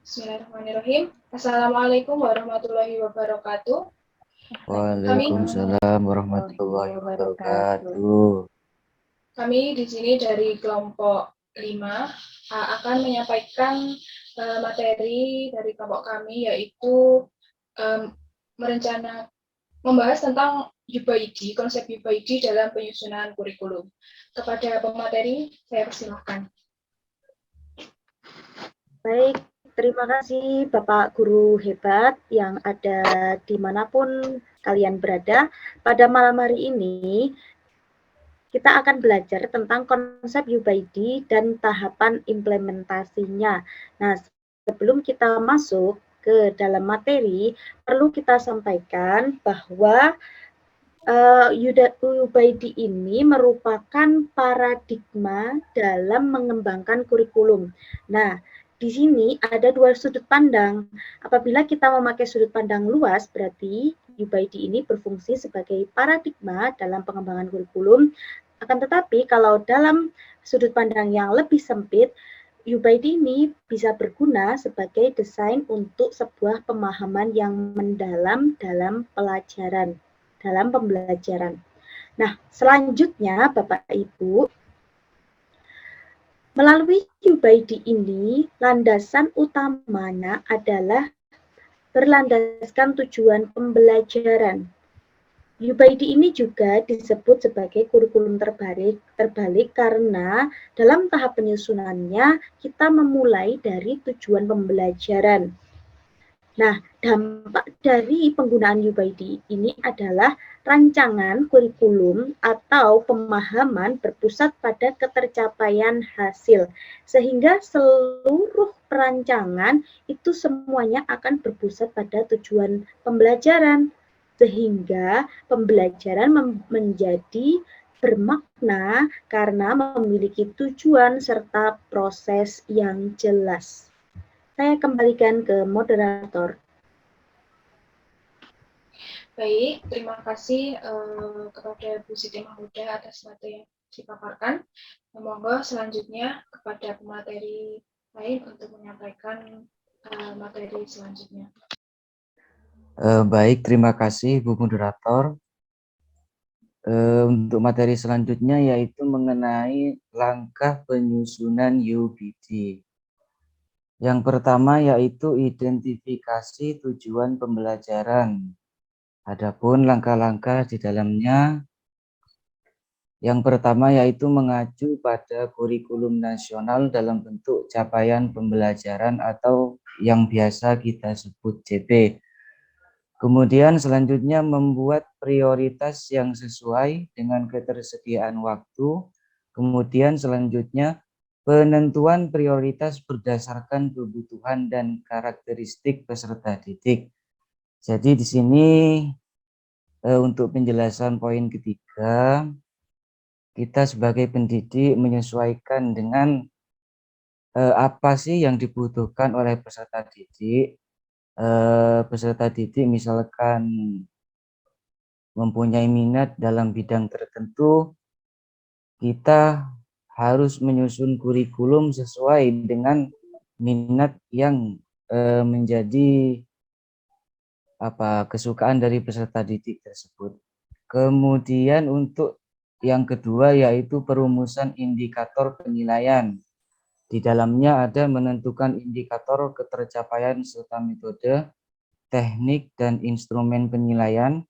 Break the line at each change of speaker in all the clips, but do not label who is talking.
Bismillahirrahmanirrahim. Assalamualaikum warahmatullahi wabarakatuh.
Waalaikumsalam warahmatullahi wabarakatuh.
Kami di sini dari kelompok 5 akan menyampaikan materi dari kelompok kami, yaitu membahas tentang UBID, konsep UBID dalam penyusunan kurikulum. Kepada pemateri, saya persilahkan.
Baik, terima kasih Bapak Guru hebat yang ada dimanapun kalian berada. Pada malam hari ini, kita akan belajar tentang konsep UBID dan tahapan implementasinya. Nah, sebelum kita masuk ke dalam materi, perlu kita sampaikan bahwa UBID ini merupakan paradigma dalam mengembangkan kurikulum. Nah, di sini ada dua sudut pandang. Apabila kita memakai sudut pandang luas, berarti UBID ini berfungsi sebagai paradigma dalam pengembangan kurikulum. Akan tetapi kalau dalam sudut pandang yang lebih sempit, UBID ini bisa berguna sebagai desain untuk sebuah pemahaman yang mendalam dalam pelajaran, dalam pembelajaran. Nah, selanjutnya Bapak Ibu, melalui UBID ini, landasan utamanya adalah berlandaskan tujuan pembelajaran. UBID ini juga disebut sebagai kurikulum terbalik karena dalam tahap penyusunannya kita memulai dari tujuan pembelajaran. Nah, dampak dari penggunaan UBID ini adalah rancangan kurikulum atau pemahaman berpusat pada ketercapaian hasil, sehingga seluruh perancangan itu semuanya akan berpusat pada tujuan pembelajaran, sehingga pembelajaran menjadi bermakna karena memiliki tujuan serta proses yang jelas. Saya kembalikan ke moderator.
Baik, terima kasih kepada Bu Siti Mahmuda atas materi yang dipaparkan. Semoga selanjutnya kepada pemateri lain untuk menyampaikan materi selanjutnya.
Baik, terima kasih Bu Moderator. Untuk materi selanjutnya yaitu mengenai langkah penyusunan UBD. Yang pertama yaitu identifikasi tujuan pembelajaran. Adapun langkah-langkah di dalamnya, yang pertama yaitu mengacu pada kurikulum nasional dalam bentuk capaian pembelajaran atau yang biasa kita sebut CP. Kemudian selanjutnya membuat prioritas yang sesuai dengan ketersediaan waktu. Kemudian selanjutnya penentuan prioritas berdasarkan kebutuhan dan karakteristik peserta didik. Jadi di sini untuk penjelasan poin ketiga, kita sebagai pendidik menyesuaikan dengan apa sih yang dibutuhkan oleh peserta didik. Peserta didik misalkan mempunyai minat dalam bidang tertentu, kita harus menyusun kurikulum sesuai dengan minat yang menjadi kesukaan dari peserta didik tersebut. Kemudian untuk yang kedua yaitu perumusan indikator penilaian. Di dalamnya ada menentukan indikator ketercapaian serta metode, teknik dan instrumen penilaian.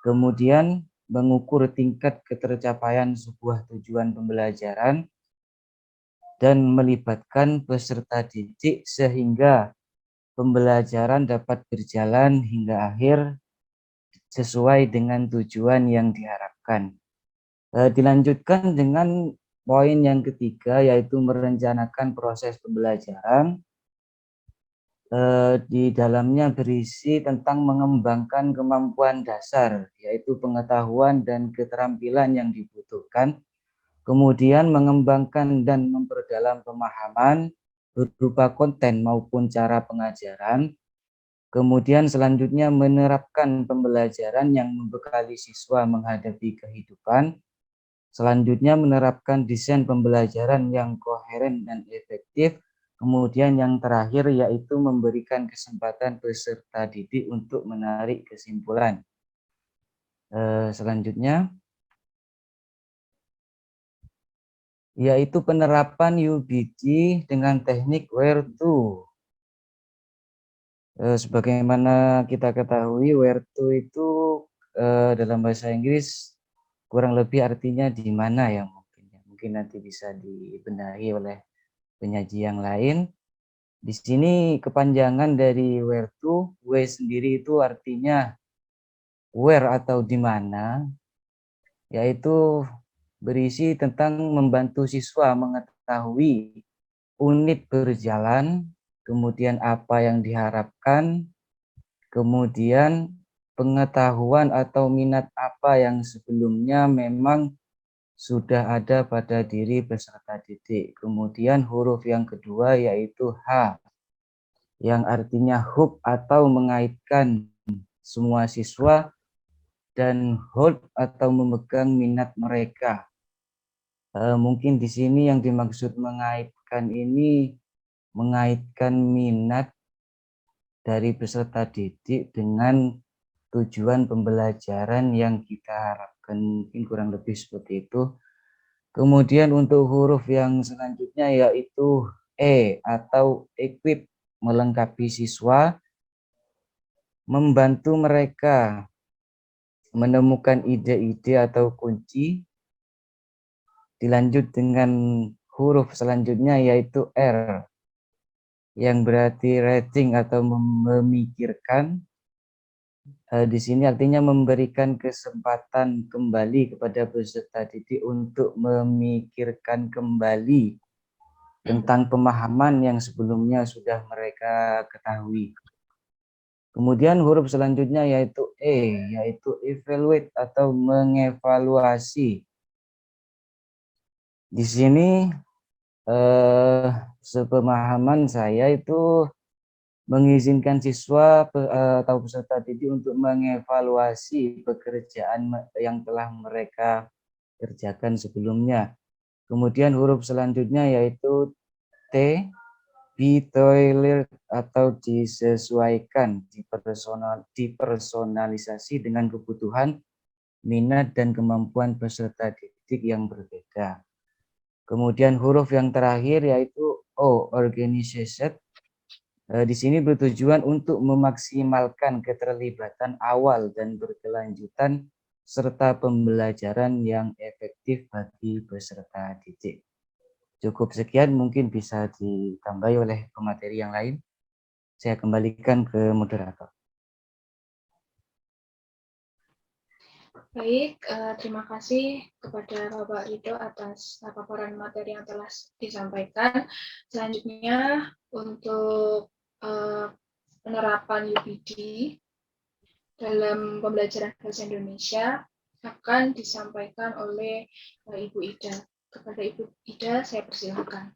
Kemudian mengukur tingkat ketercapaian sebuah tujuan pembelajaran dan melibatkan peserta didik sehingga pembelajaran dapat berjalan hingga akhir sesuai dengan tujuan yang diharapkan. Dilanjutkan dengan poin yang ketiga yaitu merencanakan proses pembelajaran. Di dalamnya berisi tentang mengembangkan kemampuan dasar, yaitu pengetahuan dan keterampilan yang dibutuhkan, kemudian mengembangkan dan memperdalam pemahaman berupa konten maupun cara pengajaran, kemudian selanjutnya menerapkan pembelajaran yang membekali siswa menghadapi kehidupan, selanjutnya menerapkan desain pembelajaran yang koheren dan efektif, Kemudian yang terakhir yaitu memberikan kesempatan peserta didik untuk menarik kesimpulan. Selanjutnya yaitu penerapan UBD dengan teknik where to. Sebagaimana kita ketahui, where to itu dalam bahasa Inggris kurang lebih artinya di mana ya mungkin. Mungkin nanti bisa dibenahi oleh penyaji yang lain. Di sini kepanjangan dari where to, W sendiri itu artinya where atau di mana, yaitu berisi tentang membantu siswa mengetahui unit berjalan, kemudian apa yang diharapkan, kemudian pengetahuan atau minat apa yang sebelumnya memang sudah ada pada diri peserta didik. Kemudian huruf yang kedua yaitu H, yang artinya hook atau mengaitkan semua siswa, dan hold atau memegang minat mereka. Mungkin di sini yang dimaksud mengaitkan ini mengaitkan minat dari peserta didik dengan tujuan pembelajaran yang kita harapkan, mungkin kurang lebih seperti itu. Kemudian untuk huruf yang selanjutnya yaitu E atau equip, melengkapi siswa, membantu mereka menemukan ide-ide atau kunci. Dilanjut dengan huruf selanjutnya yaitu R, yang berarti rating atau memikirkan. Di sini artinya memberikan kesempatan kembali kepada peserta didik untuk memikirkan kembali tentang pemahaman yang sebelumnya sudah mereka ketahui. Kemudian huruf selanjutnya yaitu E, yaitu evaluate atau mengevaluasi. Di sini sepemahaman saya itu mengizinkan siswa atau peserta didik untuk mengevaluasi pekerjaan yang telah mereka kerjakan sebelumnya. Kemudian huruf selanjutnya yaitu T, be tailored atau disesuaikan, dipersonalisasi dengan kebutuhan, minat, dan kemampuan peserta didik yang berbeda. Kemudian huruf yang terakhir yaitu O, organization. Di sini bertujuan untuk memaksimalkan keterlibatan awal dan berkelanjutan serta pembelajaran yang efektif bagi peserta didik. Cukup sekian, mungkin bisa ditambahi oleh pemateri yang lain. Saya kembalikan ke moderator.
Baik, terima kasih kepada Bapak Ridho atas paparan materi yang telah disampaikan. Selanjutnya untuk penerapan UBD dalam pembelajaran bahasa Indonesia akan disampaikan oleh Ibu Ida. Kepada Ibu Ida, saya persilakan.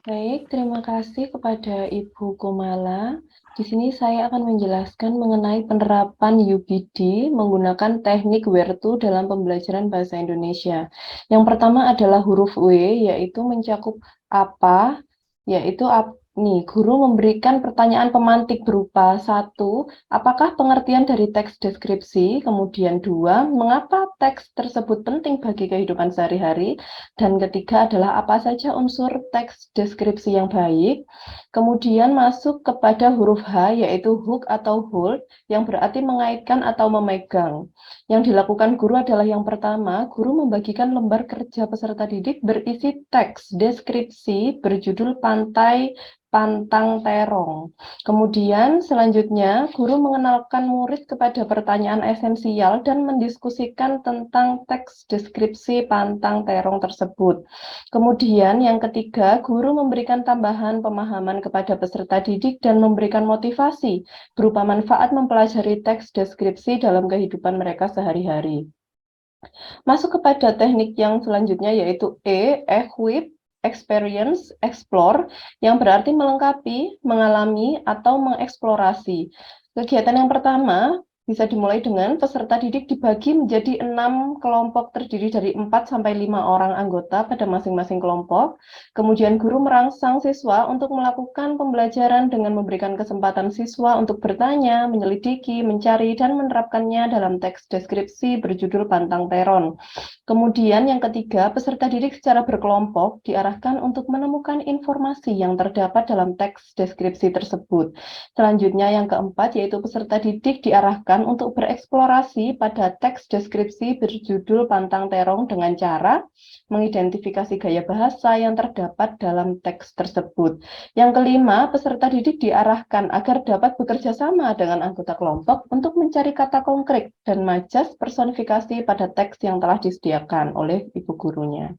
Baik, terima kasih kepada Ibu Kumala. Di sini saya akan menjelaskan mengenai penerapan UBD menggunakan teknik where to dalam pembelajaran bahasa Indonesia. Yang pertama adalah huruf W, yaitu mencakup apa, yaitu guru memberikan pertanyaan pemantik berupa 1, apakah pengertian dari teks deskripsi, kemudian 2, mengapa teks tersebut penting bagi kehidupan sehari-hari, dan ketiga adalah apa saja unsur teks deskripsi yang baik. Kemudian masuk kepada huruf H, yaitu hook atau hold, yang berarti mengaitkan atau memegang. Yang dilakukan guru adalah yang pertama, guru membagikan lembar kerja peserta didik berisi teks deskripsi berjudul Pantai Pantang Terong. Kemudian selanjutnya, guru mengenalkan murid kepada pertanyaan esensial dan mendiskusikan tentang teks deskripsi Pantang Terong tersebut. Kemudian yang ketiga, guru memberikan tambahan pemahaman kepada peserta didik dan memberikan motivasi berupa manfaat mempelajari teks deskripsi dalam kehidupan mereka sehari-hari. Masuk kepada teknik yang selanjutnya yaitu E, equip, experience, explore, yang berarti melengkapi, mengalami, atau mengeksplorasi. Kegiatan yang pertama Bisa dimulai dengan peserta didik dibagi menjadi 6 kelompok terdiri dari 4 sampai 5 orang anggota pada masing-masing kelompok. Kemudian guru merangsang siswa untuk melakukan pembelajaran dengan memberikan kesempatan siswa untuk bertanya, menyelidiki, mencari, dan menerapkannya dalam teks deskripsi berjudul Pantang Terong. Kemudian yang ketiga, peserta didik secara berkelompok diarahkan untuk menemukan informasi yang terdapat dalam teks deskripsi tersebut. Selanjutnya yang keempat, yaitu peserta didik diarahkan untuk bereksplorasi pada teks deskripsi berjudul Pantang Terong dengan cara mengidentifikasi gaya bahasa yang terdapat dalam teks tersebut. Yang kelima, peserta didik diarahkan agar dapat bekerja sama dengan anggota kelompok untuk mencari kata konkret dan majas personifikasi pada teks yang telah disediakan oleh ibu gurunya.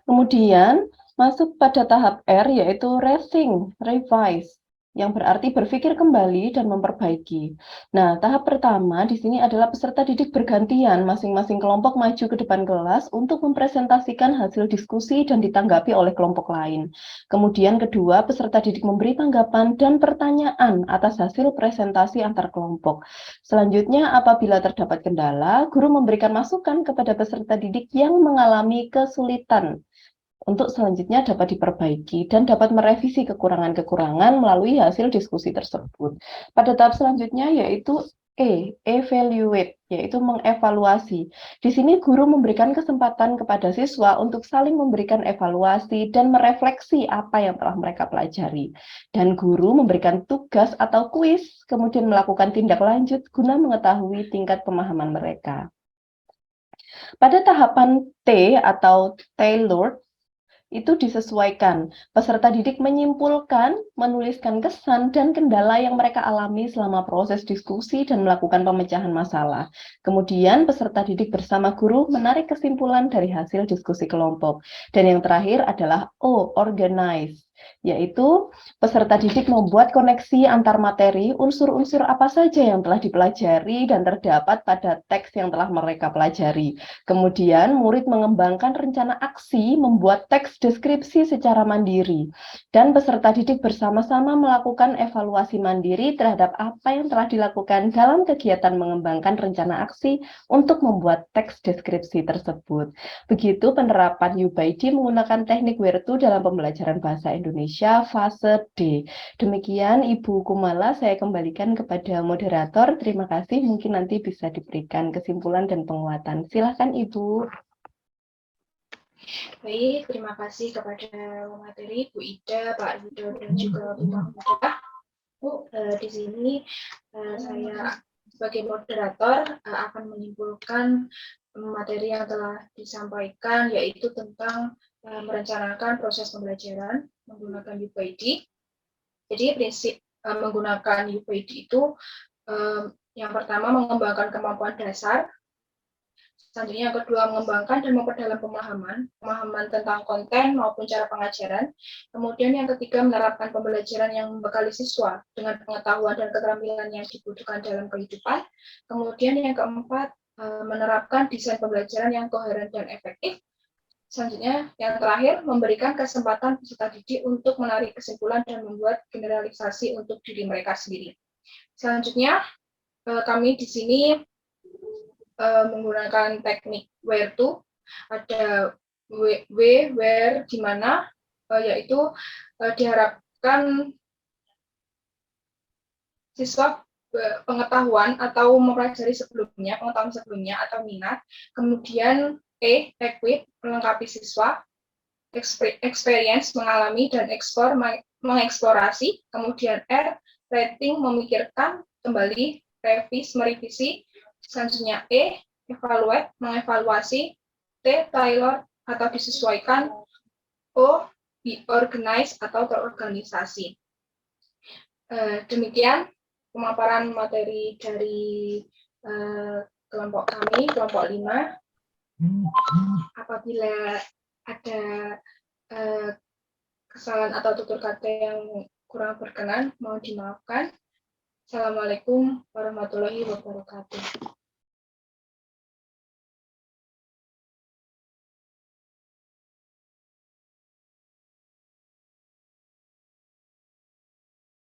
Kemudian masuk pada tahap R, yaitu rethink, revise, yang berarti berpikir kembali dan memperbaiki. Nah, tahap pertama di sini adalah peserta didik bergantian, masing-masing kelompok maju ke depan kelas untuk mempresentasikan hasil diskusi dan ditanggapi oleh kelompok lain. Kemudian kedua, peserta didik memberi tanggapan dan pertanyaan atas hasil presentasi antar kelompok. Selanjutnya, apabila terdapat kendala, guru memberikan masukan kepada peserta didik yang mengalami kesulitan untuk selanjutnya dapat diperbaiki dan dapat merevisi kekurangan-kekurangan melalui hasil diskusi tersebut. Pada tahap selanjutnya yaitu evaluate, yaitu mengevaluasi. Di sini guru memberikan kesempatan kepada siswa untuk saling memberikan evaluasi dan merefleksi apa yang telah mereka pelajari. Dan guru memberikan tugas atau kuis, kemudian melakukan tindak lanjut guna mengetahui tingkat pemahaman mereka. Pada tahapan T atau tailored, itu disesuaikan. Peserta didik menyimpulkan, menuliskan kesan dan kendala yang mereka alami selama proses diskusi dan melakukan pemecahan masalah. Kemudian peserta didik bersama guru menarik kesimpulan dari hasil diskusi kelompok. Dan yang terakhir adalah O, organize, yaitu peserta didik membuat koneksi antar materi, unsur-unsur apa saja yang telah dipelajari dan terdapat pada teks yang telah mereka pelajari. Kemudian murid mengembangkan rencana aksi membuat teks deskripsi secara mandiri. Dan peserta didik bersama-sama melakukan evaluasi mandiri terhadap apa yang telah dilakukan dalam kegiatan mengembangkan rencana aksi untuk membuat teks deskripsi tersebut. Begitu penerapan UBID menggunakan teknik WERTU dalam pembelajaran bahasa Indonesia fase D. Demikian Ibu Kumala, saya kembalikan kepada moderator. Terima kasih, mungkin nanti bisa diberikan kesimpulan dan penguatan. Silakan Ibu.
Baik, terima kasih kepada materi Bu Ida, Pak Yudo, dan juga Bu Mahmudah. Bu, di sini saya sebagai moderator akan menyimpulkan materi yang telah disampaikan, yaitu tentang merencanakan proses pembelajaran menggunakan UBID. Jadi prinsip menggunakan UBID itu yang pertama mengembangkan kemampuan dasar. Selanjutnya yang kedua, mengembangkan dan memperdalam pemahaman tentang konten maupun cara pengajaran. Kemudian yang ketiga, menerapkan pembelajaran yang membekali siswa dengan pengetahuan dan keterampilan yang dibutuhkan dalam kehidupan. Kemudian yang keempat, menerapkan desain pembelajaran yang koheren dan efektif. Selanjutnya, yang terakhir, memberikan kesempatan peserta didik untuk menarik kesimpulan dan membuat generalisasi untuk diri mereka sendiri. Selanjutnya, kami di sini menggunakan teknik WERTU, ada where, di mana, yaitu diharapkan siswa pengetahuan atau mempelajari pengetahuan sebelumnya atau minat, kemudian equip, melengkapi siswa, experience, mengalami dan mengeksplorasi, kemudian R, rating, memikirkan kembali, merevisi, selanjutnya evaluate, mengevaluasi, T, tailor atau disesuaikan, O, be organize atau terorganisasi. Demikian pemaparan materi dari kelompok kami, kelompok 5. Apabila ada kesalahan atau tutur kata yang kurang berkenan, mohon dimaafkan. Assalamualaikum warahmatullahi wabarakatuh.